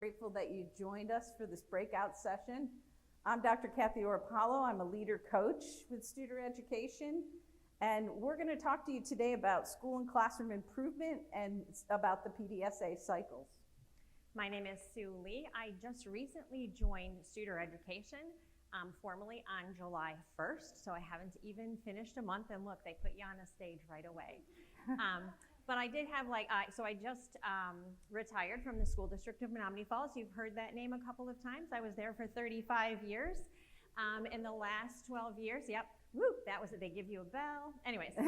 Grateful that you joined us for this breakout session. I'm Dr. Kathy Oropallo. I'm a leader coach with Student Education, and we're going to talk to you today about school and classroom improvement and about the PDSA cycles. My name is Sue Lee. I just recently joined Student Education formally on July 1st, so I haven't even finished a month, and look, they put you on a stage right away. But I did have so I just retired from the school district of Menominee Falls. You've heard that name a couple of times. I was there for 35 years. In the last 12 years, yep, woo, that was it. They give you a bell. Anyways, the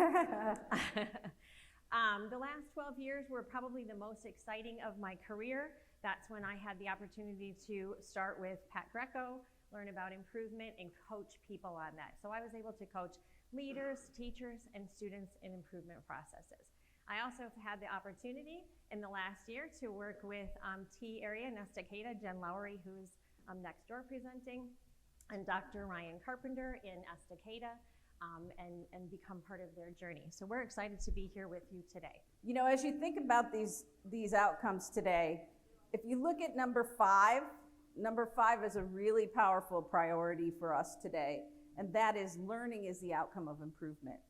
last 12 years were probably the most exciting of my career. That's when I had the opportunity to start with Pat Greco, learn about improvement, and coach people on that. So I was able to coach leaders, teachers, and students in improvement processes. I also had the opportunity in the last year to work with T area in Estacada, Jen Lowry, who's next door presenting, and Dr. Ryan Carpenter in Estacada, and become part of their journey. So we're excited to be here with you today. You know, as you think about these outcomes today, if you look at number five is a really powerful priority for us today, and that is learning is the outcome of improvement.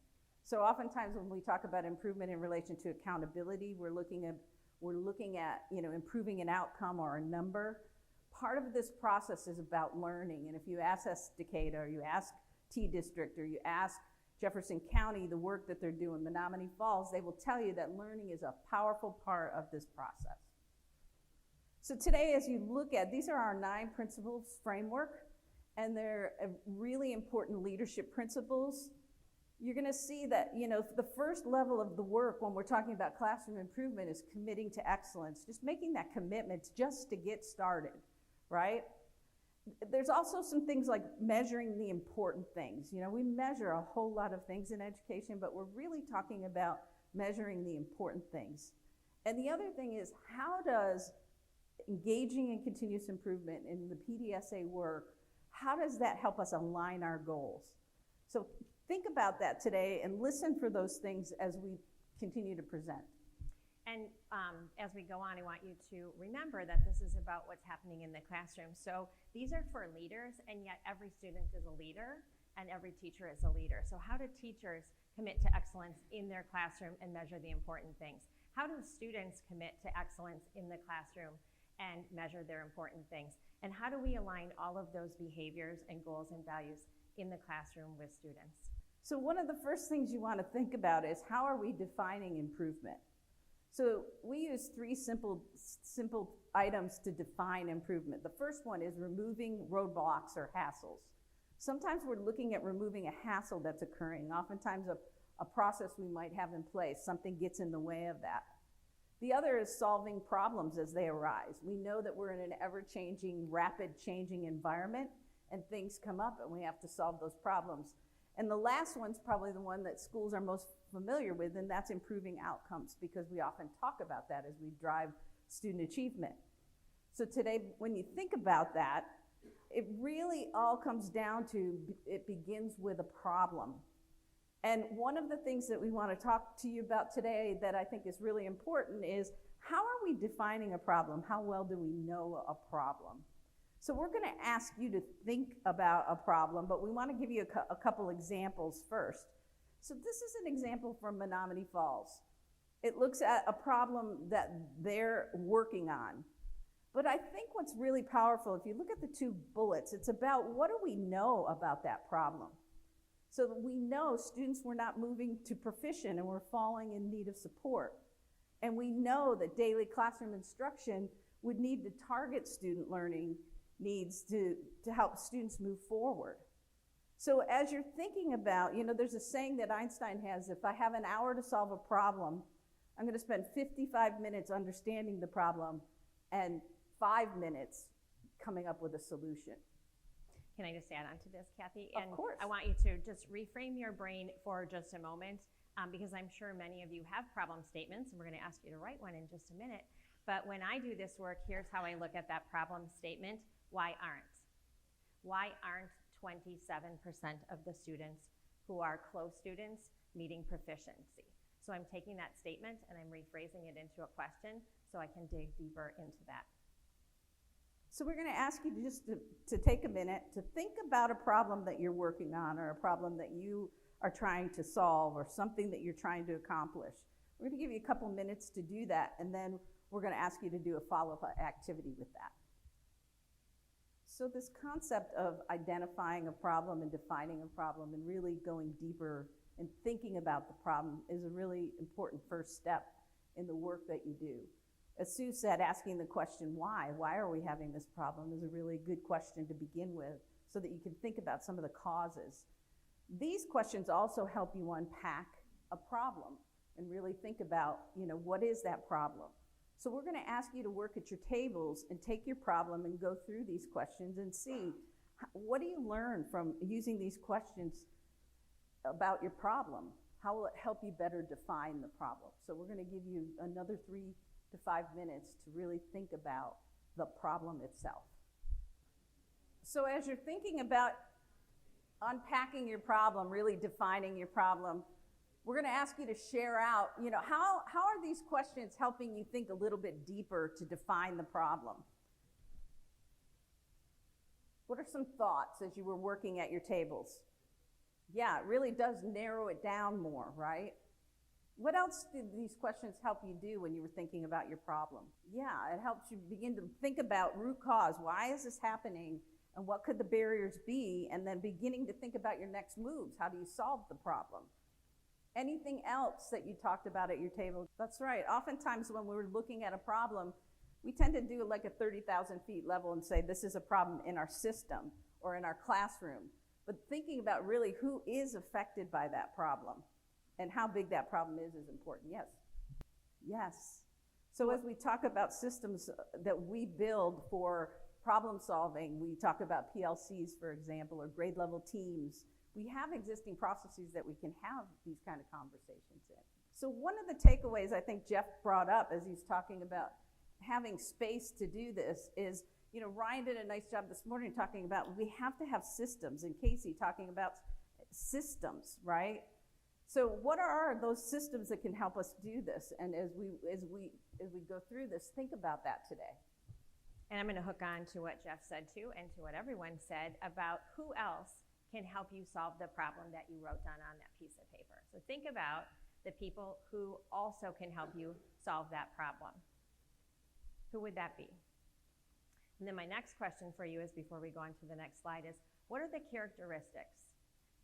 So oftentimes when we talk about improvement in relation to accountability, we're looking at improving an outcome or a number. Part of this process is about learning, and if you ask Estacada, or you ask T District, or you ask Jefferson County the work that they're doing, Menominee Falls, they will tell you that learning is a powerful part of this process. So today, as you look at, these are our 9 principles framework, and they're really important leadership principles. You're going to see that, the first level of the work when we're talking about classroom improvement is committing to excellence, just making that commitment just to get started, right? There's also some things like measuring the important things. We measure a whole lot of things in education, but we're really talking about measuring the important things. And the other thing is, how does engaging in continuous improvement in the PDSA work, how does that help us align our goals? So think about that today and listen for those things as we continue to present. And as we go on, I want you to remember that this is about what's happening in the classroom. So these are for leaders, and yet every student is a leader, and every teacher is a leader. So how do teachers commit to excellence in their classroom and measure the important things? How do students commit to excellence in the classroom and measure their important things? And how do we align all of those behaviors and goals and values in the classroom with students? So one of the first things you want to think about is, how are we defining improvement? So we use 3 simple items to define improvement. The first one is removing roadblocks or hassles. Sometimes we're looking at removing a hassle that's occurring. Oftentimes a process we might have in place, something gets in the way of that. The other is solving problems as they arise. We know that we're in an ever-changing, rapid-changing environment, and things come up and we have to solve those problems. And the last one's probably the one that schools are most familiar with, and that's improving outcomes, because we often talk about that as we drive student achievement. So today, when you think about that, it really all comes down to, it begins with a problem. And one of the things that we want to talk to you about today that I think is really important is, how are we defining a problem? How well do we know a problem? So we're going to ask you to think about a problem, but we want to give you a couple examples first. So this is an example from Menominee Falls. It looks at a problem that they're working on. But I think what's really powerful, if you look at the 2 bullets, it's about, what do we know about that problem? So that we know students were not moving to proficient and were falling in need of support. And we know that daily classroom instruction would need to target student learning needs to help students move forward. So as you're thinking about, there's a saying that Einstein has: if I have an hour to solve a problem, I'm going to spend 55 minutes understanding the problem and 5 minutes coming up with a solution. Can I just add on to this, Kathy? Of course. I want you to just reframe your brain for just a moment, because I'm sure many of you have problem statements, and we're going to ask you to write one in just a minute. But when I do this work, here's how I look at that problem statement. Why aren't 27% of the students who are close students meeting proficiency? So I'm taking that statement and I'm rephrasing it into a question so I can dig deeper into that. So we're going to ask you to take a minute to think about a problem that you're working on, or a problem that you are trying to solve, or something that you're trying to accomplish. We're going to give you a couple minutes to do that, and then we're going to ask you to do a follow-up activity with that. So this concept of identifying a problem and defining a problem and really going deeper and thinking about the problem is a really important first step in the work that you do. As Sue said, asking the question why are we having this problem, is a really good question to begin with, so that you can think about some of the causes. These questions also help you unpack a problem and really think about, what is that problem? So we're going to ask you to work at your tables and take your problem and go through these questions and see, what do you learn from using these questions about your problem? How will it help you better define the problem? So we're going to give you another 3 to 5 minutes to really think about the problem itself. So as you're thinking about unpacking your problem, really defining your problem, we're going to ask you to share out, how are these questions helping you think a little bit deeper to define the problem? What are some thoughts as you were working at your tables? Yeah, it really does narrow it down more, right? What else did these questions help you do when you were thinking about your problem? Yeah, it helps you begin to think about root cause. Why is this happening? And what could the barriers be? And then beginning to think about your next moves. How do you solve the problem? Anything else that you talked about at your table? That's right. Oftentimes when we're looking at a problem, we tend to do like a 30,000 feet level and say, this is a problem in our system or in our classroom. But thinking about really who is affected by that problem and how big that problem is important. Yes? Yes. So as we talk about systems that we build for problem solving, we talk about PLCs, for example, or grade level teams. We have existing processes that we can have these kind of conversations in. So one of the takeaways I think Jeff brought up as he's talking about having space to do this is, Ryan did a nice job this morning talking about we have to have systems, and Casey talking about systems, right? So what are those systems that can help us do this? And as we go through this, think about that today. And I'm going to hook on to what Jeff said too, and to what everyone said about who else can help you solve the problem that you wrote down on that piece of paper. So think about the people who also can help you solve that problem. Who would that be? And then my next question for you is, before we go on to the next slide, is what are the characteristics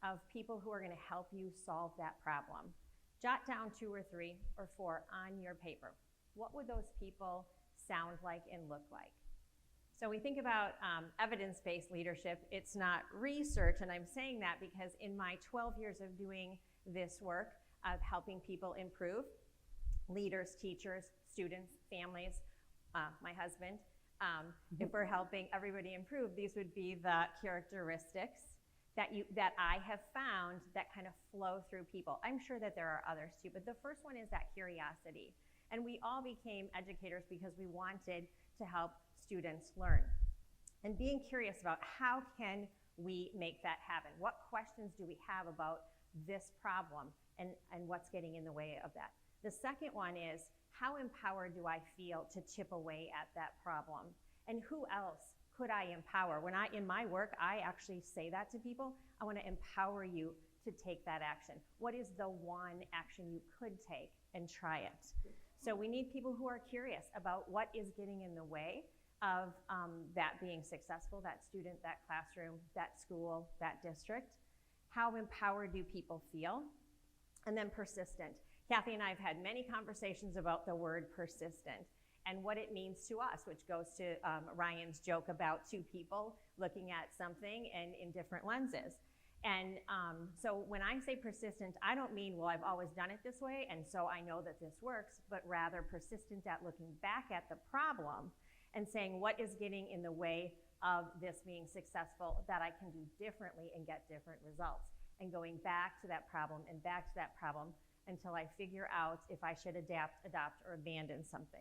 of people who are going to help you solve that problem? Jot down 2 or 3 or 4 on your paper. What would those people sound like and look like? So we think about evidence-based leadership. It's not research, and I'm saying that because in my 12 years of doing this work of helping people improve, leaders, teachers, students, families, my husband, if we're helping everybody improve, these would be the characteristics that I have found that kind of flow through people. I'm sure that there are others too, but the first one is that curiosity. And we all became educators because we wanted to help students learn. And being curious about how can we make that happen? What questions do we have about this problem and what's getting in the way of that? The second one is, how empowered do I feel to chip away at that problem? And who else could I empower? In my work, I actually say that to people. I want to empower you to take that action. What is the one action you could take, and try it? So we need people who are curious about what is getting in the way of that being successful, that student, that classroom, that school, that district. How empowered do people feel? And then persistent. Kathy and I have had many conversations about the word persistent and what it means to us, which goes to Ryan's joke about 2 people looking at something and in different lenses. And so when I say persistent, I don't mean, well, I've always done it this way, and so I know that this works, but rather persistent at looking back at the problem and saying, what is getting in the way of this being successful that I can do differently and get different results? And going back to that problem and back to that problem until I figure out if I should adapt, adopt, or abandon something.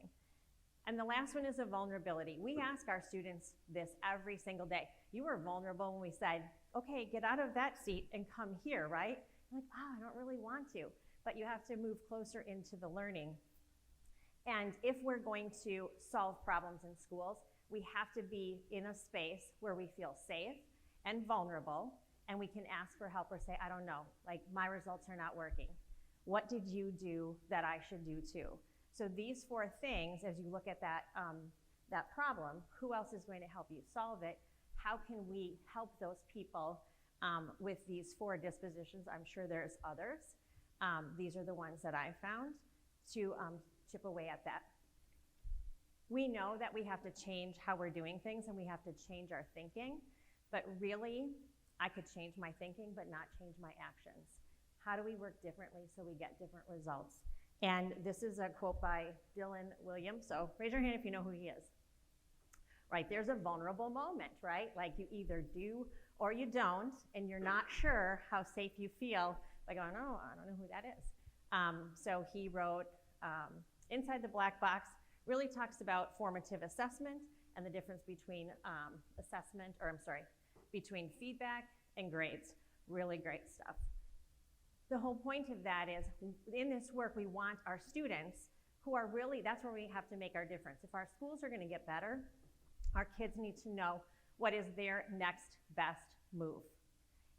And the last one is a vulnerability. We ask our students this every single day. You were vulnerable when we said, okay, get out of that seat and come here, right? You're like, I don't really want to. But you have to move closer into the learning. And if we're going to solve problems in schools, We have to be in a space where we feel safe and vulnerable, and we can ask for help or say, I don't know, like my results are not working. What did you do that I should do too? So these 4 things, as you look at that, that problem, who else is going to help you solve it? How can we help those people with these 4 dispositions? I'm sure there's others. These are the ones that I found to chip away at that. We know that we have to change how we're doing things and we have to change our thinking, but really, I could change my thinking but not change my actions. How do we work differently so we get different results? And this is a quote by Dylan Williams, so raise your hand if you know who he is. Right, there's a vulnerable moment, right? Like you either do or you don't, and you're not sure how safe you feel by going, oh, I don't know who that is. So he wrote, Inside the Black Box, really talks about formative assessment and the difference between between feedback and grades. Really great stuff. The whole point of that is, in this work, we want our students who are really, that's where we have to make our difference. If our schools are gonna get better, our kids need to know what is their next best move.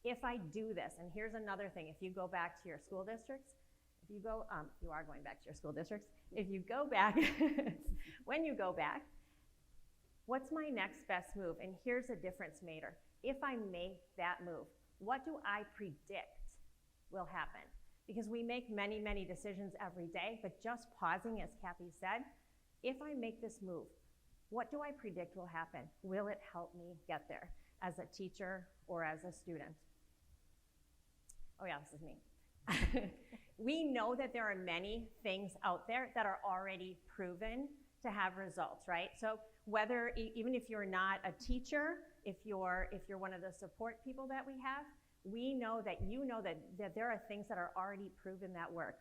If I do this, and here's another thing, if you go back to your school districts, if you go, you are going back to your school districts, if you go back, when you go back, what's my next best move? And here's a difference maker. If I make that move, what do I predict will happen? Because we make many, many decisions every day, but just pausing, as Kathy said, if I make this move, what do I predict will happen? Will it help me get there as a teacher or as a student? Oh yeah, this is me. We know that there are many things out there that are already proven to have results, right? So whether, even if you're not a teacher, if you're one of the support people that we have, we know that that there are things that are already proven that work.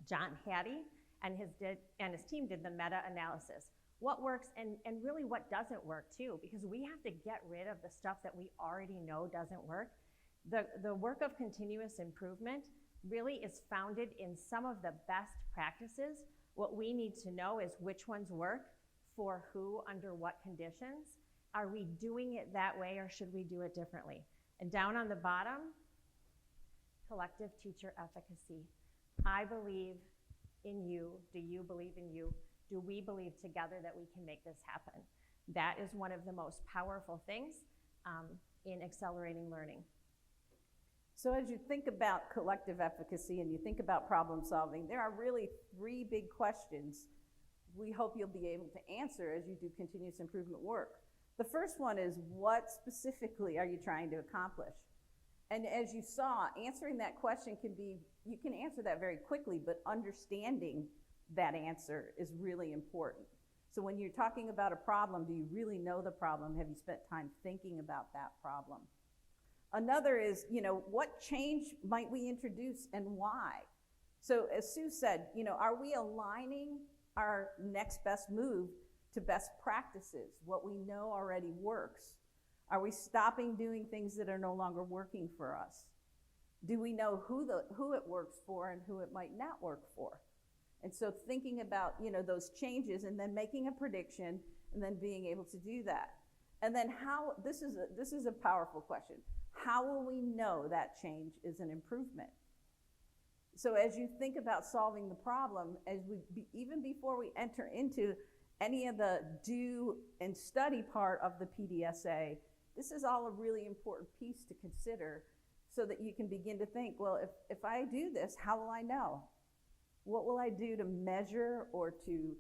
John Hattie and his team did the meta-analysis. What works and really what doesn't work too, because we have to get rid of the stuff that we already know doesn't work. The work of continuous improvement really is founded in some of the best practices. What we need to know is which ones work for who, under what conditions. Are we doing it that way or should we do it differently? And down on the bottom, collective teacher efficacy. I believe in you. Do you believe in you? Do we believe together that we can make this happen? That is one of the most powerful things in accelerating learning. So as you think about collective efficacy and you think about problem solving, there are really 3 big questions we hope you'll be able to answer as you do continuous improvement work. The first one is, what specifically are you trying to accomplish? And as you saw, answering that question you can answer that very quickly, but understanding that answer is really important. So when you're talking about a problem, do you really know the problem? Have you spent time thinking about that problem? Another is, what change might we introduce and why? So as Sue said, are we aligning our next best move to best practices, what we know already works? Are we stopping doing things that are no longer working for us? Do we know who it works for and who it might not work for? And so thinking about, those changes and then making a prediction and then being able to do that. And then this is a powerful question. How will we know that change is an improvement? So as you think about solving the problem, even before we enter into any of the do and study part of the PDSA, this is all a really important piece to consider so that you can begin to think, well, if I do this, how will I know? What will I do to measure or to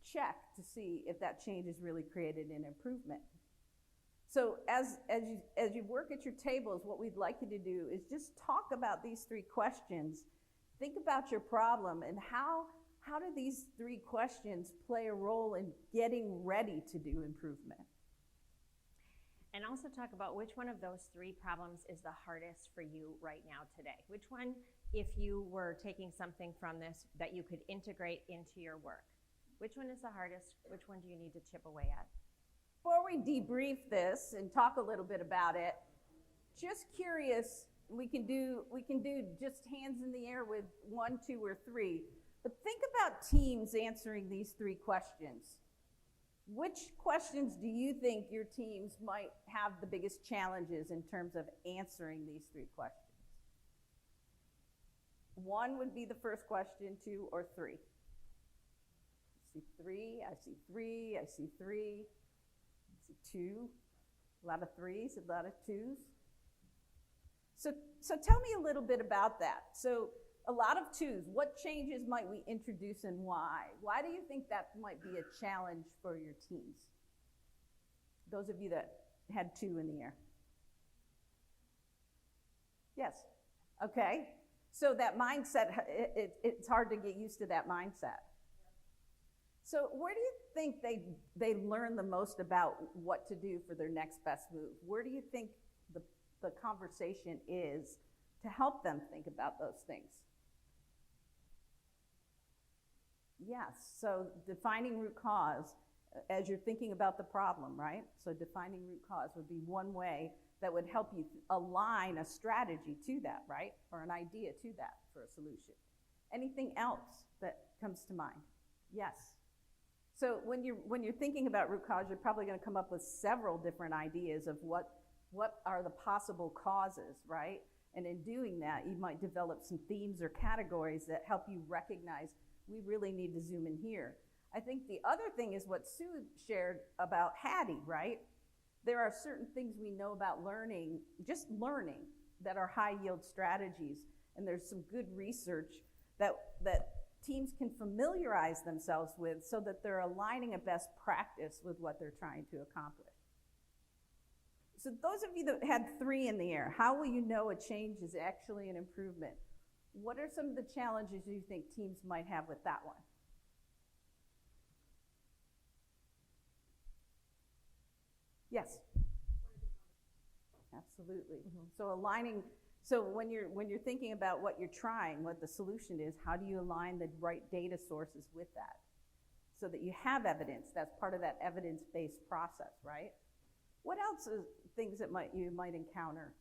check to see if that change has really created an improvement? So as you work at your tables, what we'd like you to do is just talk about these 3 questions. Think about your problem and how do these 3 questions play a role in getting ready to do improvement? And also talk about which one of those 3 problems is the hardest for you right now today. Which one, if you were taking something from this that you could integrate into your work, which one is the hardest? Which one do you need to chip away at? Before we debrief this and talk a little bit about it, just curious, we can do just hands in the air with 1, 2, or 3, but think about teams answering these 3 questions. Which questions do you think your teams might have the biggest challenges in terms of answering these 3 questions? 1 would be the first question, 2 or 3. I see 3, I see 3, I see 3, I see 2. A lot of 3s, a lot of 2s. So tell me a little bit about that. So a lot of 2s, what changes might we introduce and why? Why do you think that might be a challenge for your teams? Those of you that had 2 in the air. Yes, okay. So that mindset, it's hard to get used to that mindset. So where do you think they learn the most about what to do for their next best move? Where do you think the conversation is to help them think about those things? Yes, so defining root cause as you're thinking about the problem, right? So defining root cause would be one way that would help you align a strategy to that, right? Or an idea to that for a solution. Anything else that comes to mind? Yes. So when you're thinking about root cause, you're probably going to come up with several different ideas of what are the possible causes, right? And in doing that, you might develop some themes or categories that help you recognize we really need to zoom in here. I think the other thing is what Sue shared about Hattie, right? There are certain things we know about learning, just learning, that are high yield strategies. And there's some good research that teams can familiarize themselves with so that they're aligning a best practice with what they're trying to accomplish. So those of you that had 3 in the air, how will you know a change is actually an improvement? What are some of the challenges you think teams might have with that one? Yes. Absolutely. Mm-hmm. So aligning, so when you're thinking about what you're trying, what the solution is, how do you align the right data sources with that? So that you have evidence. That's part of that evidence-based process, right? What else is things that you might encounter?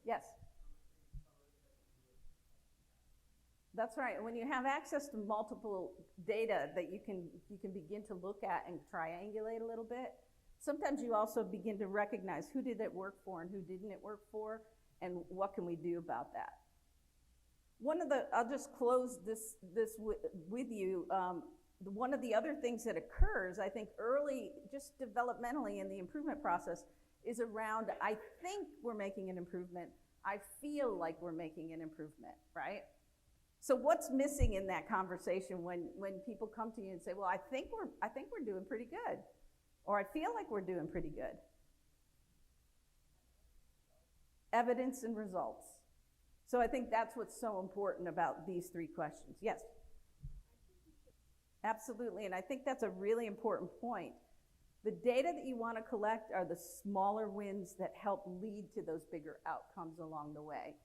Yes. That's right. When you have access to multiple data that you can begin to look at and triangulate a little bit, sometimes you also begin to recognize who did it work for and who didn't it work for, and what can we do about that. I'll just close this with you. One of the other things that occurs, I think, early, just developmentally in the improvement process, is around, I think we're making an improvement. I feel like we're making an improvement, right? So what's missing in that conversation when people come to you and say, well, I think we're doing pretty good, or I feel like we're doing pretty good? Evidence and results. So I think that's what's so important about these 3 questions. Yes? Absolutely, and I think that's a really important point. The data that you want to collect are the smaller wins that help lead to those bigger outcomes along the way.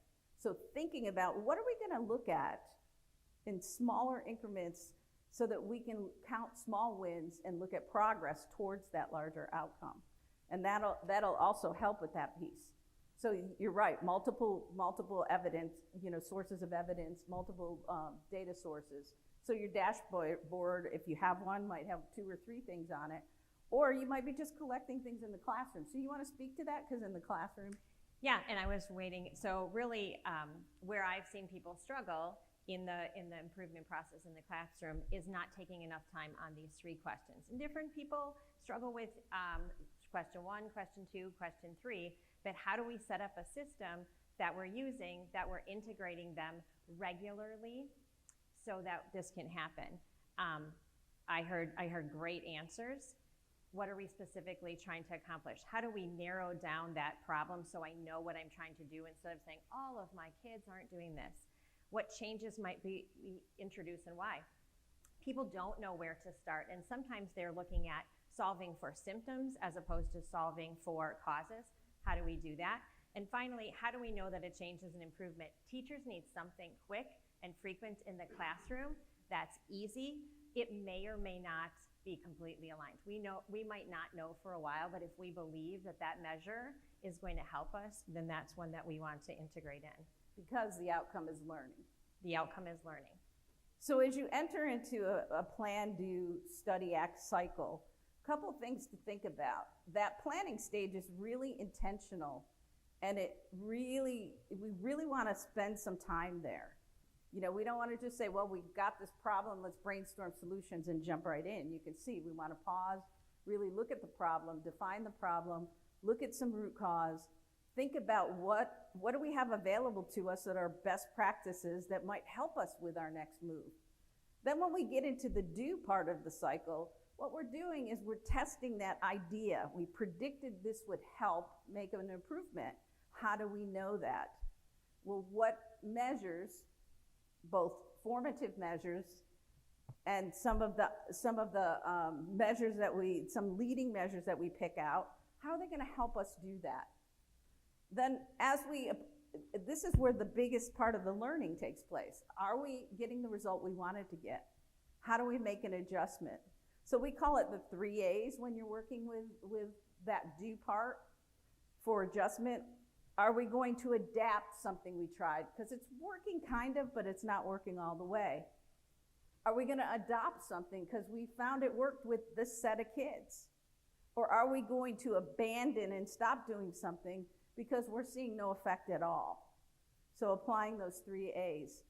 So thinking about what are we going to look at in smaller increments so that we can count small wins and look at progress towards that larger outcome. And that'll also help with that piece. So you're right, multiple evidence, sources of evidence, multiple data sources. So your dashboard, if you have one, might have 2 or 3 things on it. Or you might be just collecting things in the classroom. So you want to speak to that? Because in the classroom. Yeah, and I was waiting. So really, where I've seen people struggle in the improvement process in the classroom is not taking enough time on these 3 questions. And different people struggle with question 1, question 2, question 3. But how do we set up a system that we're using, that we're integrating them regularly so that this can happen? I heard great answers. What are we specifically trying to accomplish? How do we narrow down that problem so I know what I'm trying to do instead of saying, all of my kids aren't doing this? What changes might be introduced and why? People don't know where to start, and sometimes they're looking at solving for symptoms as opposed to solving for causes. How do we do that? And finally, how do we know that a change is an improvement? Teachers need something quick and frequent in the classroom that's easy. It may or may not be completely aligned. We might not know for a while, but if we believe that measure is going to help us, then that's one that we want to integrate in. Because the outcome is learning. The outcome is learning. So as you enter into a plan, do, study, act cycle, Couple things to think about. That planning stage is really intentional, and we really want to spend some time there. You know, we don't want to just say, well, we've got this problem, let's brainstorm solutions and jump right in. You can see we want to pause, really look at the problem, define the problem, look at some root cause, think about what do we have available to us that are best practices that might help us with our next move. Then when we get into the do part of the cycle, what we're doing is we're testing that idea. We predicted this would help make an improvement. How do we know that? Well, what measures, both formative measures and some leading measures that we pick out, how are they going to help us do that? Then this is where the biggest part of the learning takes place. Are we getting the result we wanted to get? How do we make an adjustment? So we call it the 3 A's when you're working with that do part for adjustment. Are we going to adapt something we tried? Because it's working kind of, but it's not working all the way. Are we going to adopt something because we found it worked with this set of kids? Or are we going to abandon and stop doing something because we're seeing no effect at all? So applying those 3 A's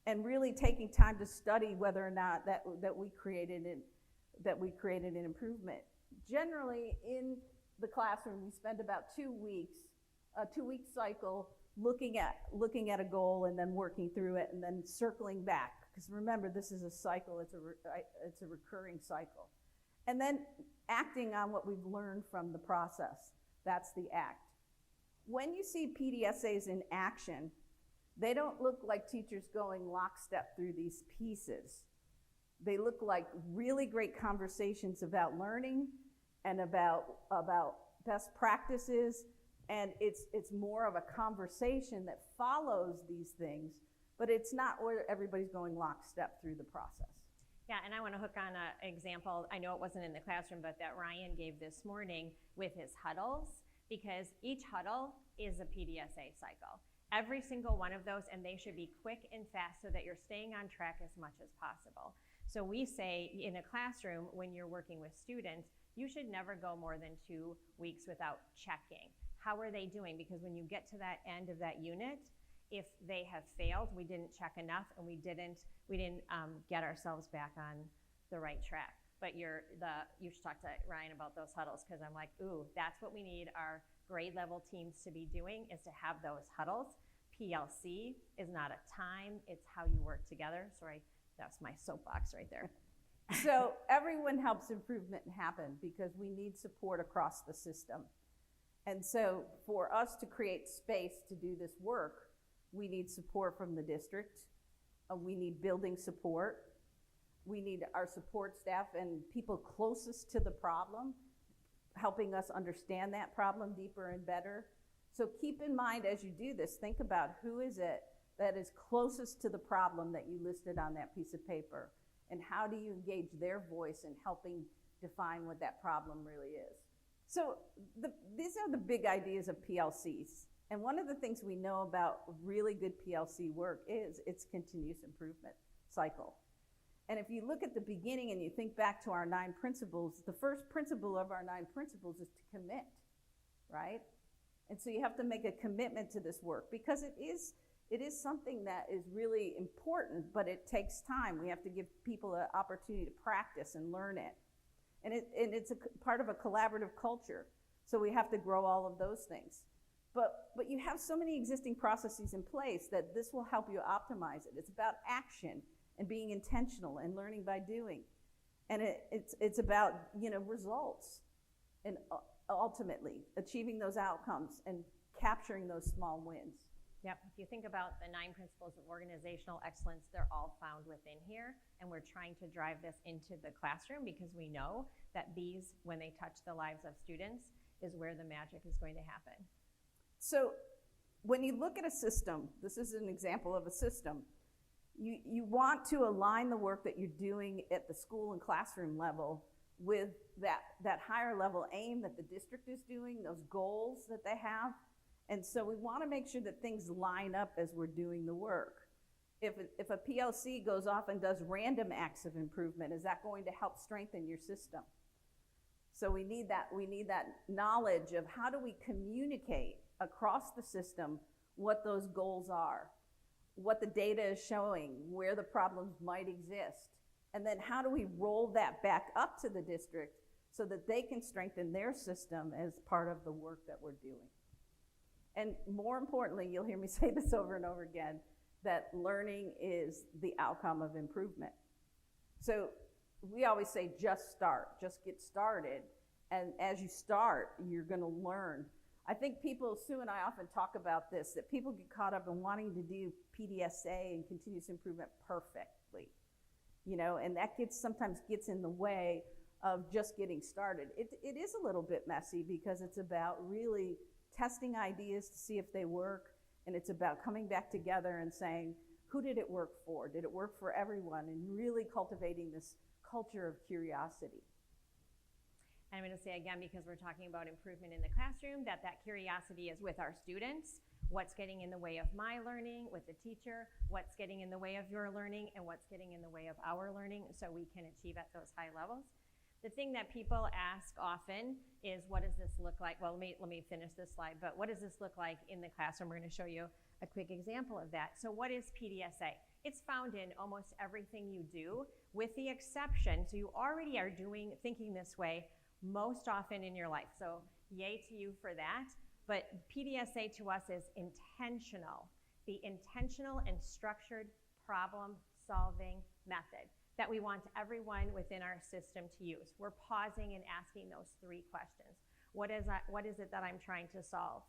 and really taking time to study whether or not that we created an improvement. Generally, in the classroom, we spend about 2 weeks, a 2-week cycle, looking at a goal and then working through it and then circling back. Because remember, this is a cycle, it's a recurring cycle. And then acting on what we've learned from the process. That's the act. When you see PDSAs in action, they don't look like teachers going lockstep through these pieces. They look like really great conversations about learning and about best practices, and it's more of a conversation that follows these things, but it's not where everybody's going lockstep through the process. Yeah, and I want to hook on an example. I know it wasn't in the classroom, but that Ryan gave this morning with his huddles, because each huddle is a PDSA cycle. Every single one of those, and they should be quick and fast so that you're staying on track as much as possible. So we say in a classroom, when you're working with students, you should never go more than 2 weeks without checking. How are they doing? Because when you get to that end of that unit, if they have failed, we didn't check enough, and we didn't get ourselves back on the right track. But you should talk to Ryan about those huddles, because I'm like, ooh, that's what we need our grade level teams to be doing, is to have those huddles. PLC is not a time, it's how you work together. Sorry, that's my soapbox right there. So everyone helps improvement happen because we need support across the system. And so for us to create space to do this work, we need support from the district. We need building support. We need our support staff and people closest to the problem, helping us understand that problem deeper and better. So keep in mind as you do this, think about who is it that is closest to the problem that you listed on that piece of paper, and how do you engage their voice in helping define what that problem really is. So these are the big ideas of PLCs. And one of the things we know about really good PLC work is its continuous improvement cycle. And if you look at the beginning and you think back to our 9 principles, the first principle of our 9 principles is to commit, right? And so you have to make a commitment to this work, because it is something that is really important, but it takes time. We have to give people an opportunity to practice and learn it. And it's a part of a collaborative culture. So we have to grow all of those things. But you have so many existing processes in place that this will help you optimize it. It's about action and being intentional and learning by doing. And it's about, results and ultimately achieving those outcomes and capturing those small wins. Yep, if you think about the 9 principles of organizational excellence, they're all found within here, and we're trying to drive this into the classroom because we know that these, when they touch the lives of students, is where the magic is going to happen. So when you look at a system, this is an example of a system, you want to align the work that you're doing at the school and classroom level with that higher level aim that the district is doing, those goals that they have. And so we want to make sure that things line up as we're doing the work. If a PLC goes off and does random acts of improvement, is that going to help strengthen your system? So we need that knowledge of how do we communicate across the system what those goals are, what the data is showing, where the problems might exist, and then how do we roll that back up to the district so that they can strengthen their system as part of the work that we're doing. And more importantly, you'll hear me say this over and over again, that learning is the outcome of improvement. So we always say just start, just get started, and as you start, you're gonna learn. I think Sue and I often talk about this, that people get caught up in wanting to do PDSA and continuous improvement perfectly, and that sometimes gets in the way of just getting started. It is a little bit messy because it's about really testing ideas to see if they work, and it's about coming back together and saying, who did it work for? Did it work for everyone? And really cultivating this culture of curiosity. And I'm going to say again, because we're talking about improvement in the classroom, that curiosity is with our students. What's getting in the way of my learning with the teacher, what's getting in the way of your learning, and what's getting in the way of our learning so we can achieve at those high levels. The thing that people ask often is, what does this look like? Well, let me finish this slide, but what does this look like in the classroom? We're going to show you a quick example of that. So what is PDSA? It's found in almost everything you do, with the exception, so you already are thinking this way most often in your life. So yay to you for that. But PDSA to us is intentional, the intentional and structured problem-solving method that we want everyone within our system to use. We're pausing and asking those three questions. What is it that I'm trying to solve?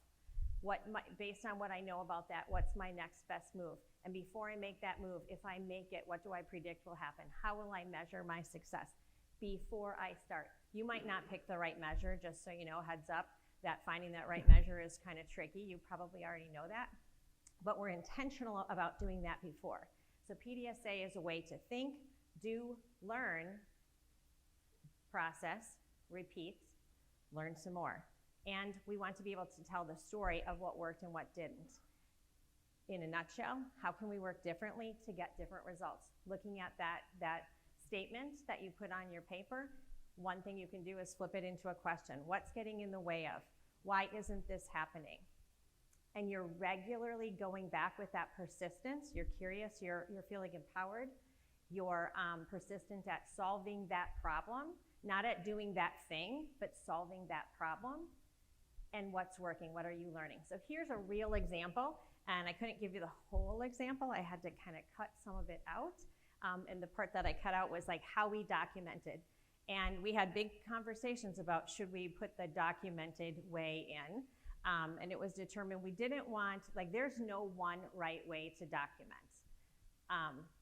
Based on what I know about that, what's my next best move? And before I make that move, if I make it, what do I predict will happen? How will I measure my success before I start? You might not pick the right measure, just so you know, heads up, that finding that right measure is kind of tricky. You probably already know that. But we're intentional about doing that before. So PDSA is a way to think, do, learn, process, repeat, learn some more. And we want to be able to tell the story of what worked and what didn't. In a nutshell, how can we work differently to get different results? Looking at that statement that you put on your paper, one thing you can do is flip it into a question. What's getting in the way of? Why isn't this happening? And you're regularly going back with that persistence. You're curious, you're feeling empowered. You're persistent at solving that problem, not at doing that thing, but solving that problem. And what's working? What are you learning? So here's a real example, and I couldn't give you the whole example. I had to kind of cut some of it out. And the part that I cut out was like how we documented. And we had big conversations about, should we put the documented way in? And it was determined we didn't want, there's no one right way to document.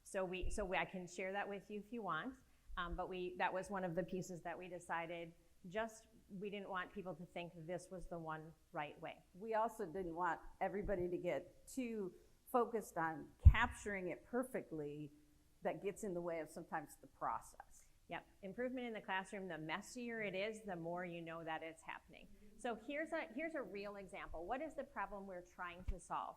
So I can share that with you if you want. But that was one of the pieces that we decided, we didn't want people to think this was the one right way. We also didn't want everybody to get too focused on capturing it perfectly. That gets in the way of sometimes the process. Yep, improvement in the classroom, the messier it is, the more you know that it's happening. So here's a real example. What is the problem we're trying to solve?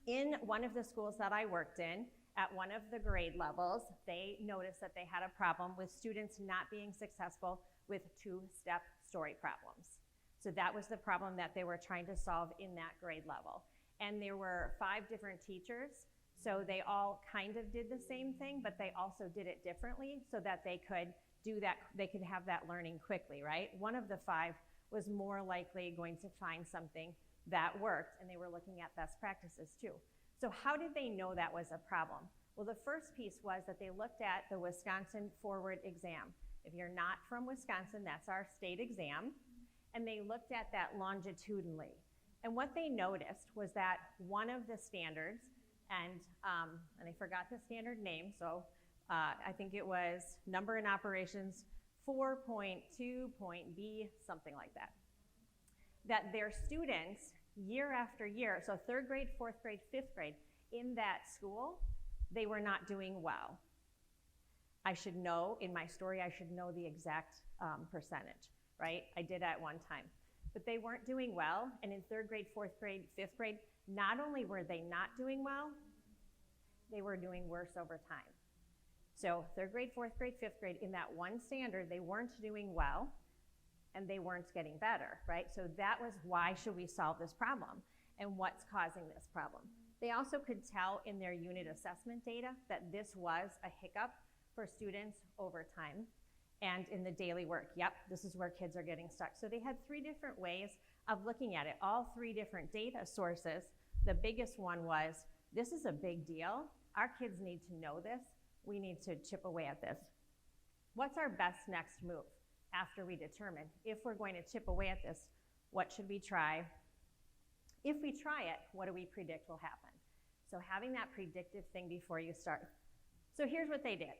In one of the schools that I worked in, at one of the grade levels, they noticed that they had a problem with students not being successful with two-step story problems. So that was the problem that they were trying to solve in that grade level. And there were 5 different teachers, so they all kind of did the same thing, but they also did it differently so that they could do that, they could have that learning quickly, right? One of the 5 was more likely going to find something that worked, and they were looking at best practices too. So how did they know that was a problem? Well, the first piece was that they looked at the Wisconsin Forward exam. If you're not from Wisconsin, that's our state exam. And they looked at that longitudinally. And what they noticed was that one of the standards, and I forgot the standard name, so I think it was number in operations 4.2.B, something like that. That their students, year after year, so 3rd grade, 4th grade, 5th grade, in that school, they were not doing well. I should know, in my story, I should know the exact percentage, right? I did at one time. But they weren't doing well, and in 3rd grade, 4th grade, 5th grade, not only were they not doing well, they were doing worse over time. So 3rd grade, 4th grade, 5th grade, in that one standard, they weren't doing well, and they weren't getting better, right? So that was why should we solve this problem and what's causing this problem. They also could tell in their unit assessment data that this was a hiccup for students over time and in the daily work. Yep, this is where kids are getting stuck. So they had 3 different ways of looking at it, all 3 different data sources. The biggest one was, this is a big deal. Our kids need to know this. We need to chip away at this. What's our best next move after we determine if we're going to chip away at this? What should we try? If we try it, what do we predict will happen? So having that predictive thing before you start. So here's what they did.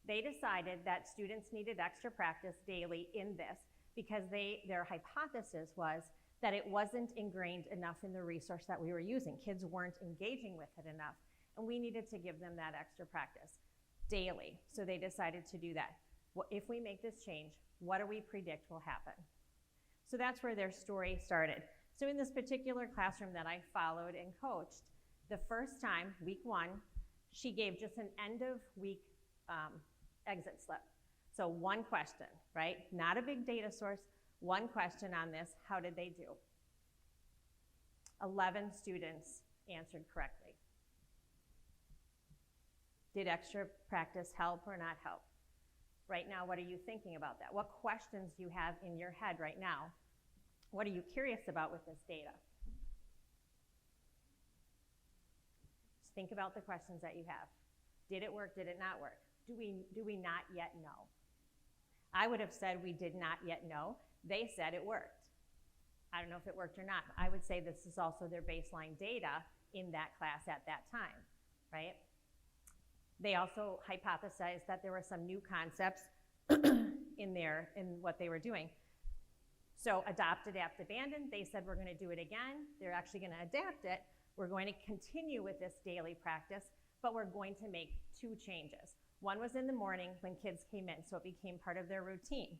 They decided that students needed extra practice daily in this because their hypothesis was that it wasn't ingrained enough in the resource that we were using. Kids weren't engaging with it enough, and we needed to give them that extra practice daily. So they decided to do that. Well, if we make this change, what do we predict will happen? So that's where their story started. So in this particular classroom that I followed and coached, the first time, week 1, she gave just an end of week exit slip. So 1 question, right? Not a big data source, 1 question on this. How did they do? 11 students answered correctly. Did extra practice help or not help? Right now, what are you thinking about that? What questions do you have in your head right now? What are you curious about with this data? Just think about the questions that you have. Did it work? Did it not work? Do we not yet know? I would have said we did not yet know. They said it worked. I don't know if it worked or not. I would say this is also their baseline data in that class at that time, right? They also hypothesized that there were some new concepts in what they were doing. So adopt, adapt, abandon. They said we're going to do it again. They're actually going to adapt it. We're going to continue with this daily practice, but we're going to make 2 changes. One was in the morning when kids came in, so it became part of their routine,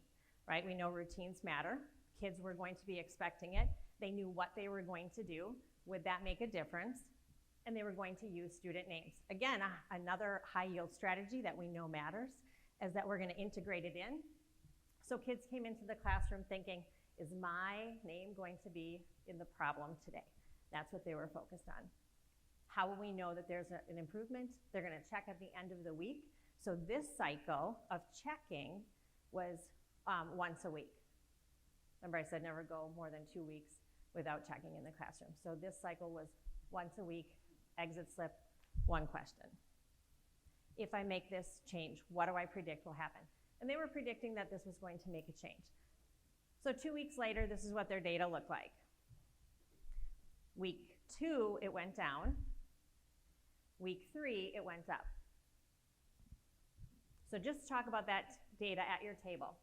right? We know routines matter. Kids were going to be expecting it. They knew what they were going to do. Would that make a difference? And they were going to use student names. Again, another high yield strategy that we know matters is that we're going to integrate it in. So kids came into the classroom thinking, is my name going to be in the problem today? That's what they were focused on. How will we know that there's an improvement? They're going to check at the end of the week. So this cycle of checking was once a week. Remember I said never go more than 2 weeks without checking in the classroom. So this cycle was once a week, exit slip, 1 question. If I make this change, what do I predict will happen? And they were predicting that this was going to make a change. So 2 weeks later, this is what their data looked like. Week 2, it went down. Week 3, it went up. So just talk about that data at your table.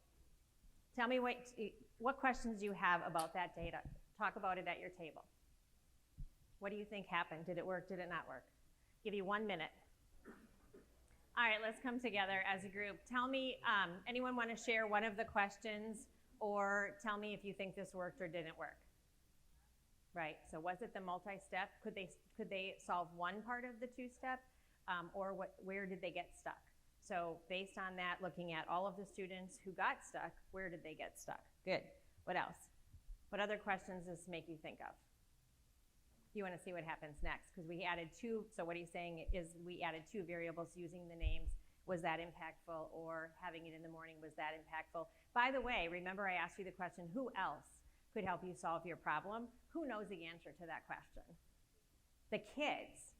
Tell me what questions you have about that data. Talk about it at your table. What do you think happened? Did it work? Did it not work? Give you 1 minute. All right, let's come together as a group. Tell me, anyone want to share one of the questions, or tell me if you think this worked or didn't work? Right, so was it the multi-step? Could they solve one part of the 2-step, or where did they get stuck? So based on that, looking at all of the students who got stuck, where did they get stuck? Good. What else? What other questions does this make you think of? You want to see what happens next, because we added 2, so what he's saying is we added 2 variables using the names. Was that impactful, or having it in the morning, was that impactful? By the way, remember I asked you the question, who else could help you solve your problem? Who knows the answer to that question? The kids.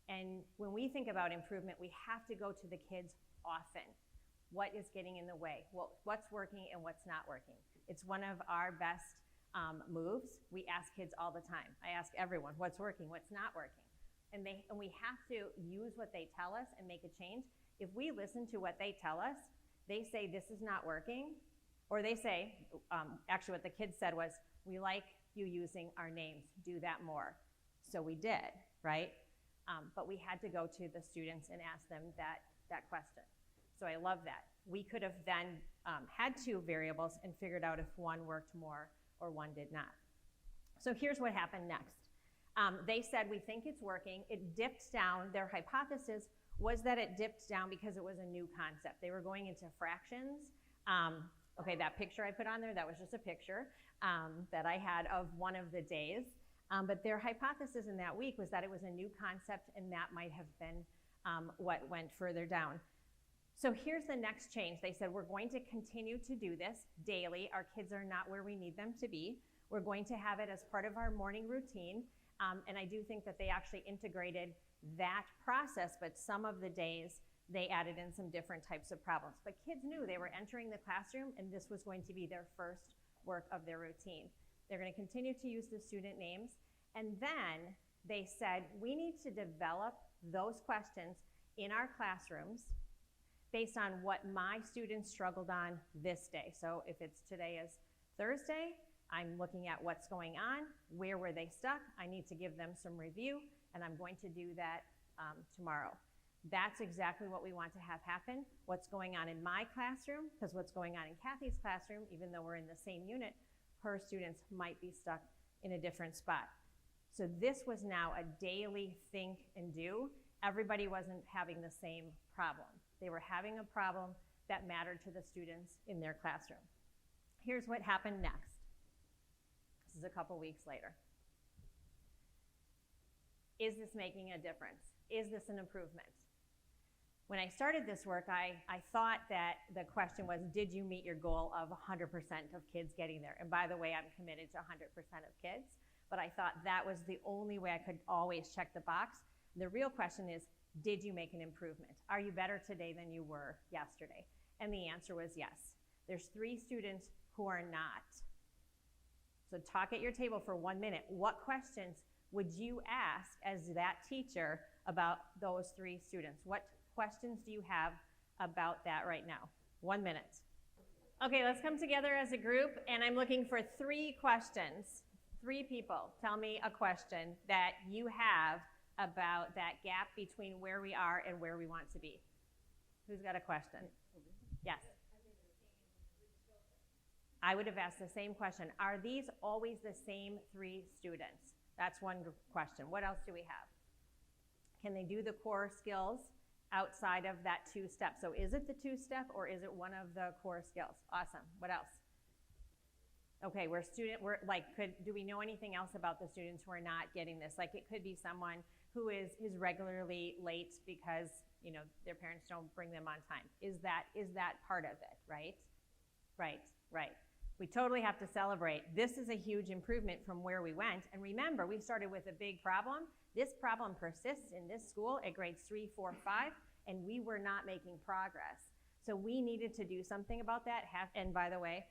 And when we think about improvement, we have to go to the kids often. What is getting in the way? What's working and what's not working? It's one of our best moves. We ask kids all the time. I ask everyone, what's working, what's not working? And we have to use what they tell us and make a change. If we listen to what they tell us, they say this is not working, or they say, actually what the kids said was, we like you using our names, do that more. So we did, right? But we had to go to the students and ask them that question. So I love that. We could have then had 2 variables and figured out if one worked more or one did not. So here's what happened next. They said, we think it's working. It dipped down. Their hypothesis was that it dipped down because it was a new concept. They were going into fractions, Okay, that picture I put on there, that was just a picture that I had of one of the days. But their hypothesis in that week was that it was a new concept, and that might have been what went further down. So here's the next change. They said, we're going to continue to do this daily. Our kids are not where we need them to be. We're going to have it as part of our morning routine. And I do think that they actually integrated that process, but some of the days they added in some different types of problems. But kids knew they were entering the classroom, and this was going to be their first work of their routine. They're going to continue to use the student names. And then they said, we need to develop those questions in our classrooms based on what my students struggled on this day. So if it's today is Thursday, I'm looking at what's going on, where were they stuck, I need to give them some review, and I'm going to do that tomorrow. That's exactly what we want to have happen. What's going on in my classroom, because what's going on in Kathy's classroom, even though we're in the same unit, her students might be stuck in a different spot. So this was now a daily think and do. Everybody wasn't having the same problem. They were having a problem that mattered to the students in their classroom. Here's what happened next. This is a couple weeks later. Is this making a difference? Is this an improvement? When I started this work, I thought that the question was, did you meet your goal of 100% of kids getting there? And by the way, I'm committed to 100% of kids, but I thought that was the only way I could always check the box. The real question is, did you make an improvement? Are you better today than you were yesterday? And the answer was yes. There's 3 students who are not. So talk at your table for 1 minute. What questions would you ask as that teacher about those 3 students? What questions do you have about that right now? 1 minute. Okay, let's come together as a group, and I'm looking for 3 questions. 3 people, tell me a question that you have about that gap between where we are and where we want to be. Who's got a question? Yes. I would have asked the same question. Are these always the same 3 students? That's one question. What else do we have? Can they do the core skills outside of that 2-step? So is it the 2-step or is it one of the core skills? Awesome. What else? Okay, do we know anything else about the students who are not getting this? Like, it could be someone who is regularly late because, you know, their parents don't bring them on time. Is that part of it, right? Right. We totally have to celebrate. This is a huge improvement from where we went. And remember, we started with a big problem. This problem persists in this school at grades 3, 4, 5, and we were not making progress. So we needed to do something about that. And by the way,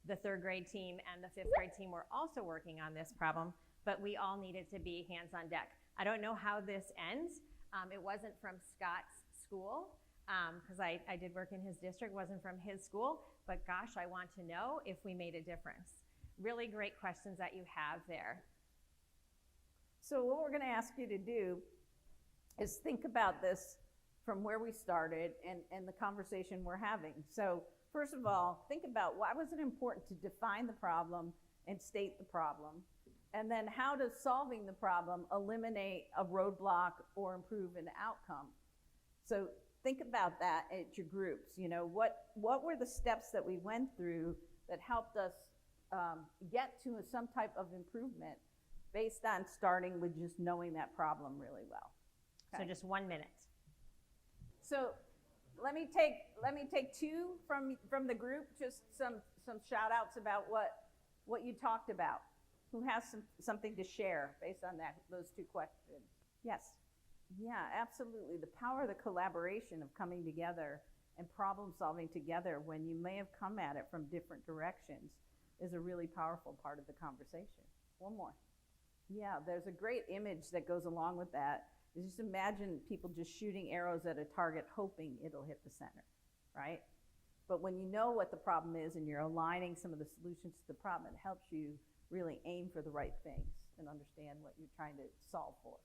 the 3rd grade team and the 5th grade team were also working on this problem, but we all needed to be hands on deck. I don't know how this ends. It wasn't from Scott's school, because I did work in his district, wasn't from his school, but gosh, I want to know if we made a difference. Really great questions that you have there. So what we're going to ask you to do is think about this from where we started and the conversation we're having. So first of all, think about why was it important to define the problem and state the problem, and then how does solving the problem eliminate a roadblock or improve an outcome? So think about that at your groups. You know, what were the steps that we went through that helped us get to some type of improvement based on starting with just knowing that problem really well? Okay. So just 1 minute. So let me take 2 from the group, just some shout outs about what you talked about. Who has something to share based on those 2 questions? Yes. Yeah, absolutely. The power of the collaboration of coming together and problem solving together when you may have come at it from different directions is a really powerful part of the conversation. One more. Yeah, there's a great image that goes along with that. Just imagine people just shooting arrows at a target hoping it'll hit the center, right? But when you know what the problem is and you're aligning some of the solutions to the problem, it helps you really aim for the right things and understand what you're trying to solve for.